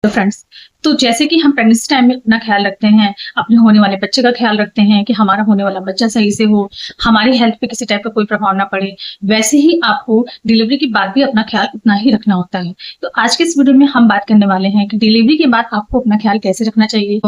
तो फ्रेंड्स, तो जैसे कि हम प्रेगनेंसी टाइम में अपना ख्याल रखते हैं, अपने होने वाले बच्चे का ख्याल रखते हैं कि हमारा होने वाला बच्चा सही से हो, हमारी हेल्थ पे किसी टाइप का कोई प्रभाव ना पड़े, वैसे ही आपको डिलीवरी के बाद भी अपना ख्याल उतना ही रखना होता है। तो आज के इस वीडियो में हम बात करने वाले हैं कि डिलीवरी के बाद आपको अपना ख्याल कैसे रखना चाहिए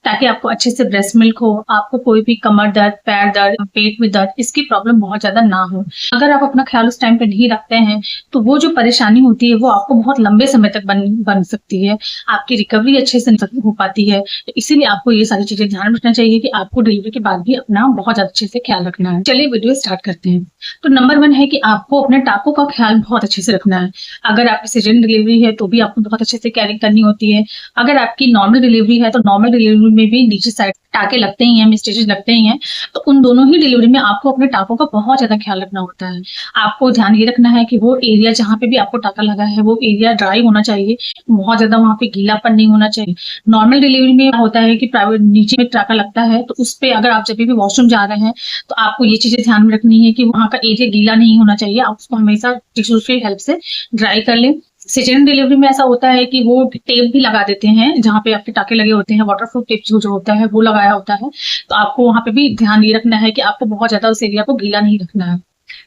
ताकि आपको अच्छे से ब्रेस्ट मिल्क हो, आपको कोई भी कमर दर्द, पैर दर्द, पेट में दर्द इसकी प्रॉब्लम बहुत ज्यादा ना हो। अगर आप अपना ख्याल उस टाइम पे नहीं रखते हैं तो वो जो परेशानी होती है वो आपको बहुत लंबे समय तक बन सकती है, आपकी रिकवरी अच्छे से नहीं हो पाती है। तो इसीलिए आपको ये सारी चीजें ध्यान रखना चाहिए कि आपको डिलीवरी के बाद भी अपना बहुत अच्छे से ख्याल रखना है। चलिए वीडियो स्टार्ट करते हैं। तो नंबर 1 है कि आपको अपने टाकों का ख्याल बहुत अच्छे से रखना है। अगर आपकी सिजेरियन डिलीवरी है तो भी आपको बहुत अच्छे से केयरिंग करनी होती है। अगर आपकी नॉर्मल डिलीवरी है तो नॉर्मल डिलीवरी में भी नीचे साइड टाके लगते ही हैं, स्टिचेस लगते ही हैं। तो उन दोनों ही डिलीवरी में आपको अपने टाकों का बहुत ज्यादा ख्याल रखना होता है। आपको ध्यान ये रखना है कि वो एरिया जहाँ पे भी आपको टाका लगा है वो एरिया ड्राई होना चाहिए, बहुत ज्यादा वहां पे गीलापन नहीं होना चाहिए। नॉर्मल डिलीवरी में होता है कि प्राइवेट नीचे में टाका लगता है तो उस पे अगर आप जब भी वॉशरूम जा रहे हैं तो आपको ये चीजें ध्यान में रखनी है कि वहाँ का एरिया गीला नहीं होना चाहिए। आप उसको हमेशा टिश्यू की हेल्प से ड्राई कर लें। सिजेरियन डिलीवरी में ऐसा होता है कि वो टेप भी लगा देते हैं जहाँ पे आपके टाके लगे होते हैं, वाटरप्रूफ टेप जो होता है वो लगाया होता है। तो आपको वहां पे भी ध्यान ये रखना है कि आपको बहुत ज्यादा उस एरिया को गीला नहीं रखना है।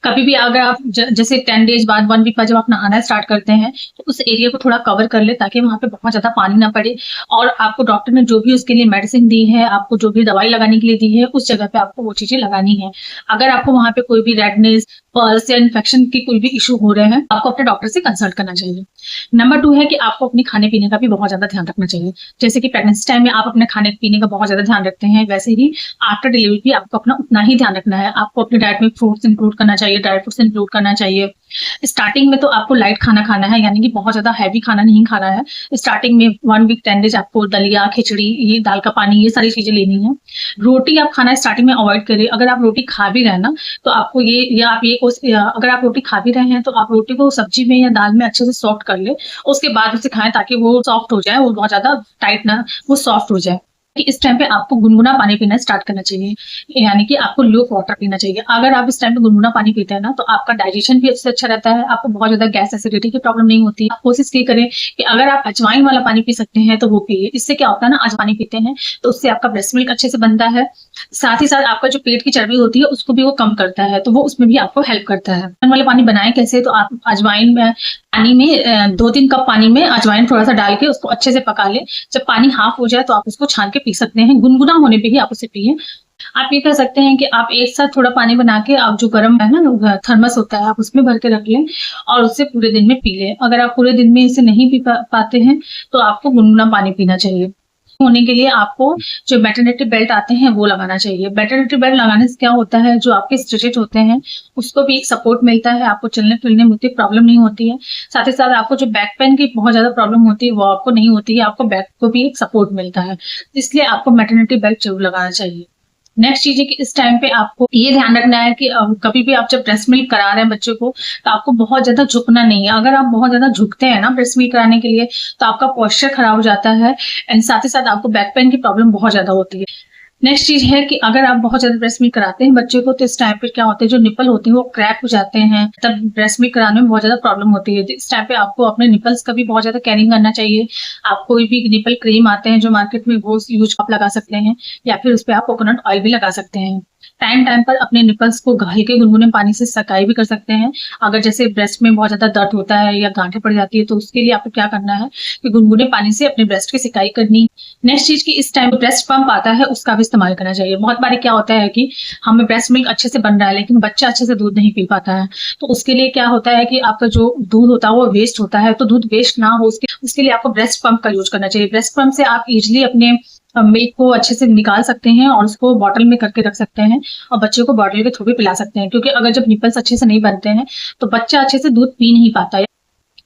कभी भी अगर आप जैसे 10 डेज बाद 1 वीक बाद जब आप नहाना स्टार्ट करते हैं तो उस एरिया को थोड़ा कवर कर ले ताकि वहां पे बहुत ज्यादा पानी ना पड़े। और आपको डॉक्टर ने जो भी उसके लिए मेडिसिन दी है, आपको जो भी दवाई लगाने के लिए दी है, उस जगह पे आपको वो चीजें लगानी है। अगर आपको वहां पे कोई भी रेडनेस, पल्स या इन्फेक्शन की कोई भी इशू हो रहे हैं आपको अपने डॉक्टर से कंसल्ट करना चाहिए। नंबर 2 है कि आपको अपने खाने पीने का भी बहुत ज्यादा ध्यान रखना चाहिए। जैसे कि प्रेगनेंसी टाइम में आप अपने खाने पीने का बहुत ज्यादा ध्यान रखते हैं, वैसे ही आफ्टर डिलीवरी भी आपको अपना उतना ही ध्यान रखना है। आपको अपने डाइट में फ्रूट्स इंक्लूड करना चाहिए, ड्राई फ्रूट्स इंक्लूड करना चाहिए। स्टार्टिंग में तो आपको लाइट खाना खाना है, यानी कि बहुत ज्यादा हैवी खाना नहीं खाना है। स्टार्टिंग में 1 वीक 10 डेज आपको दलिया, खिचड़ी, ये दाल का पानी, ये सारी चीजें लेनी है। रोटी आप खाना स्टार्टिंग में अवॉइड करिए। अगर आप रोटी खा भी रहे हैं ना तो आपको अगर आप रोटी खा भी रहे हैं तो आप रोटी को सब्जी में या दाल में अच्छे से सॉफ्ट कर ले, उसके बाद उसे खाएं ताकि वो सॉफ्ट हो जाए, वो बहुत ज्यादा टाइट ना, वो सॉफ्ट हो जाए। कि इस टाइम पे आपको गुनगुना पानी पीना स्टार्ट करना चाहिए, यानी कि आपको ल्यूक वाटर पीना चाहिए। अगर आप इस टाइम पे गुनगुना पानी पीते हैं ना तो आपका डाइजेशन भी अच्छे अच्छा रहता है, आपको बहुत ज्यादा गैस एसिडिटी की प्रॉब्लम नहीं होती। आप कोशिश की करें कि अगर आप अजवाइन वाला पानी पी सकते हैं तो वो पिए। इससे क्या होता है ना, आज पानी पीते हैं तो उससे आपका ब्रेस्ट मिल्क अच्छे से बनता है, साथ ही साथ आपका जो पेट की चर्बी होती है उसको भी वो कम करता है, तो वो उसमें भी आपको हेल्प करता है। वाला पानी बनाए कैसे, तो आप अजवाइन में पानी में 2-3 कप पानी में अजवाइन थोड़ा सा डाल के उसको अच्छे से पका ले। जब पानी हाफ हो जाए तो आप उसको छान के पी सकते हैं, गुनगुना होने पे ही आप उसे पिए। आप ये कर सकते हैं कि आप एक साथ थोड़ा पानी बना के आप जो गर्म है ना थर्मस होता है आप उसमें भर के रख लें और उससे पूरे दिन में पी लें। अगर आप पूरे दिन में इसे नहीं पी पाते हैं तो आपको गुनगुना पानी पीना चाहिए। होने के लिए आपको जो मैटरनिटी बेल्ट आते हैं वो लगाना चाहिए। मैटरनिटी बेल्ट लगाने से क्या होता है, जो आपके स्टिचेज होते हैं उसको भी एक सपोर्ट मिलता है, आपको चलने फिरने में उतनी प्रॉब्लम नहीं होती है। साथ ही साथ आपको जो बैक पेन की बहुत ज्यादा प्रॉब्लम होती है वो आपको नहीं होती है, आपको बैक को भी एक सपोर्ट मिलता है। इसलिए आपको मैटरनिटी बेल्ट जरूर लगाना चाहिए। नेक्स्ट चीज है कि इस टाइम पे आपको ये ध्यान रखना है कि कभी भी आप जब ब्रेस्ट मिल्क करा रहे हैं बच्चे को तो आपको बहुत ज्यादा झुकना नहीं है। अगर आप बहुत ज्यादा झुकते हैं ना ब्रेस्ट मिल्क कराने के लिए तो आपका पोस्चर खराब हो जाता है एंड साथ ही साथ आपको बैक पेन की प्रॉब्लम बहुत ज्यादा होती है। नेक्स्ट चीज है कि अगर आप बहुत ज्यादा ब्रेस्ट मिल्क कराते हैं बच्चे को तो इस टाइम पे क्या होता है, जो निपल होते हैं वो क्रैक हो जाते हैं, तब ब्रेस्ट मिल्क कराने में बहुत ज्यादा प्रॉब्लम होती है। इस टाइम पे आपको अपने निपल्स का भी बहुत ज्यादा केयरिंग करना चाहिए। आप कोई भी निपल क्रीम आते हैं जो मार्केट में वो यूज आप लगा सकते हैं या फिर उस पर आप कोकोनट ऑयल भी लगा सकते हैं। टाइम टाइम पर अपने निपल्स को हल्के गुनगुने पानी से सकाई भी कर सकते हैं। अगर जैसे ब्रेस्ट में बहुत ज्यादा दर्द होता है या गांठें पड़ जाती है तो उसके लिए आपको क्या करना है कि गुनगुने पानी से अपने ब्रेस्ट की सिकाई करनी। नेक्स्ट चीज की इस टाइम ब्रेस्ट पंप आता है उसका भी इस्तेमाल करना चाहिए। बहुत बार क्या होता है कि हमें ब्रेस्ट मिल्क अच्छे से बन रहा है लेकिन बच्चा अच्छे से दूध नहीं पी पाता है, तो उसके लिए क्या होता है कि आपका जो दूध होता है वो वेस्ट होता है। तो दूध वेस्ट ना हो उसके लिए आपको ब्रेस्ट पंप का यूज करना चाहिए। ब्रेस्ट पंप से आप इजिली अपने मिल्क को अच्छे से निकाल सकते हैं और उसको बॉटल में करके रख सकते हैं और बच्चे को बॉटल के थ्रू भी पिला सकते हैं, क्योंकि अगर जब निपल्स अच्छे से नहीं बनते हैं तो बच्चा अच्छे से दूध पी नहीं पाता है।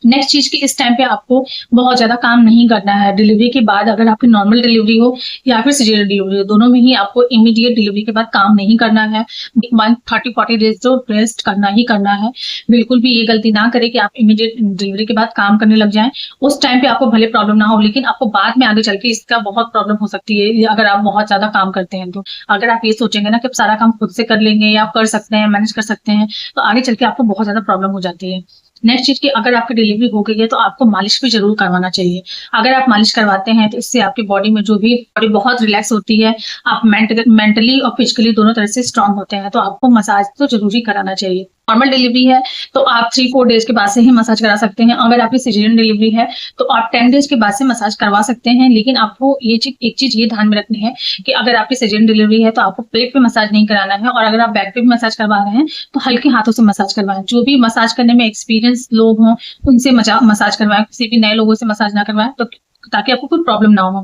नेक्स्ट चीज की इस टाइम पे आपको बहुत ज्यादा काम नहीं करना है। डिलीवरी के बाद अगर आपकी नॉर्मल डिलीवरी हो या फिर सिजेरियन डिलीवरी हो, दोनों में ही आपको इमीडिएट डिलीवरी के बाद काम नहीं करना है। 30-40 डेज तो रेस्ट करना ही करना है। बिल्कुल भी ये गलती ना करें कि आप इमीडिएट डिलीवरी के बाद काम करने लग जाएं। उस टाइम पे आपको भले प्रॉब्लम ना हो लेकिन आपको बाद में आगे चल के इसका बहुत प्रॉब्लम हो सकती है अगर आप बहुत ज्यादा काम करते हैं। तो अगर आप ये सोचेंगे ना कि आप सारा काम खुद से कर लेंगे या आप कर सकते हैं, मैनेज कर सकते हैं, तो आगे चल के आपको बहुत ज्यादा प्रॉब्लम हो जाती है। नेक्स्ट चीज कि अगर आपकी डिलीवरी हो गई है तो आपको मालिश भी जरूर करवाना चाहिए। अगर आप मालिश करवाते हैं तो इससे आपकी बॉडी में जो भी बॉडी बहुत रिलैक्स होती है, आप मेंटली और फिजिकली दोनों तरह से स्ट्रांग होते हैं। तो आपको मसाज तो जरूरी कराना चाहिए। नॉर्मल डिलीवरी है तो आप 3-4 डेज के बाद से ही मसाज करा सकते हैं। अगर आपकी सिजेरियन डिलीवरी है तो आप 10 डेज के बाद से मसाज करवा सकते हैं। लेकिन आपको एक चीज ये ध्यान में रखनी है कि अगर आपकी सिजेरियन डिलीवरी है तो आपको पेट पे मसाज नहीं कराना है, और अगर आप बैक पे भी मसाज करवा रहे हैं तो हल्के हाथों से मसाज करवाएं। जो भी मसाज करने में एक्सपीरियंस लोग हों उनसे मसाज करवाएं, किसी भी नए लोगों से मसाज ना करवाएं, तो ताकि आपको कोई प्रॉब्लम ना हो।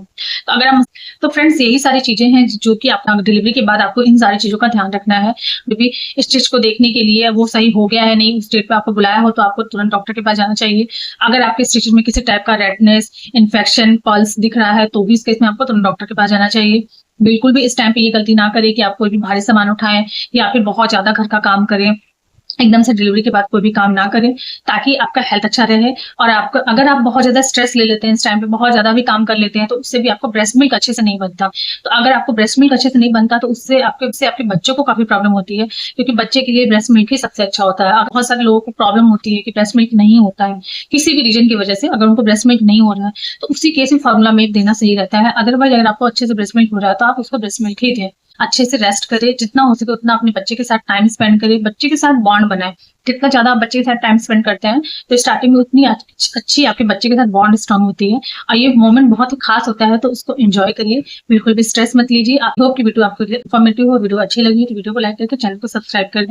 तो अगर हम तो फ्रेंड्स यही सारी चीजें हैं जो कि आप डिलीवरी के बाद आपको इन सारी चीजों का ध्यान रखना है। भी स्टिच को देखने के लिए वो सही हो गया है नहीं, उस डेट पे आपको बुलाया हो तो आपको तुरंत डॉक्टर के पास जाना चाहिए। अगर आपके स्टिच में किसी टाइप का रेडनेस, इन्फेक्शन, पल्स दिख रहा है तो भी इस केस में आपको तुरंत डॉक्टर के पास जाना चाहिए। बिल्कुल भी इस टाइम पे ये गलती ना करें कि आप कोई भी भारी सामान उठाएं या फिर बहुत ज्यादा घर का काम करें। एकदम से डिलीवरी के बाद कोई भी काम ना करें, ताकि आपका हेल्थ अच्छा रहे। और आपका अगर आप बहुत ज्यादा स्ट्रेस ले लेते हैं इस टाइम पे, बहुत ज्यादा भी काम कर लेते हैं, तो उससे भी आपको ब्रेस्ट मिल्क अच्छे से नहीं बनता। तो अगर आपको ब्रेस्ट मिल्क अच्छे से नहीं बनता तो उससे आपके बच्चों को काफी प्रॉब्लम होती है, क्योंकि बच्चे के लिए ब्रेस्ट मिल्क ही सबसे अच्छा होता है। बहुत सारे लोगों को प्रॉब्लम होती है कि ब्रेस्ट मिल्क नहीं होता है किसी भी रीजन की वजह से। अगर उनको ब्रेस्ट मिल्क नहीं हो रहा है तो उसी केस में फॉर्मूला मिल्क देना सही रहता है। अदरवाइज अगर आपको अच्छे से ब्रेस्ट मिल्क हो रहा है तो आप उसको ब्रेस्ट मिल्क ही दें। अच्छे से रेस्ट करें, जितना हो सके उतना अपने बच्चे के साथ टाइम स्पेंड करें, बच्चे के साथ बॉन्ड बनाएं। जितना ज्यादा आप बच्चे के साथ टाइम स्पेंड करते हैं तो स्टार्टिंग में उतनी अच्छी आपके बच्चे के साथ बॉन्ड स्ट्रांग होती है, और ये मोमेंट बहुत ही खास होता है। तो उसको एंजॉय करिए, बिल्कुल भी स्ट्रेस मत लीजिए। आई होप की वीडियो आपको इन्फॉर्मेटिव हो। वीडियो अच्छी लगी तो वीडियो को लाइक करके चैनल को सब्सक्राइब कर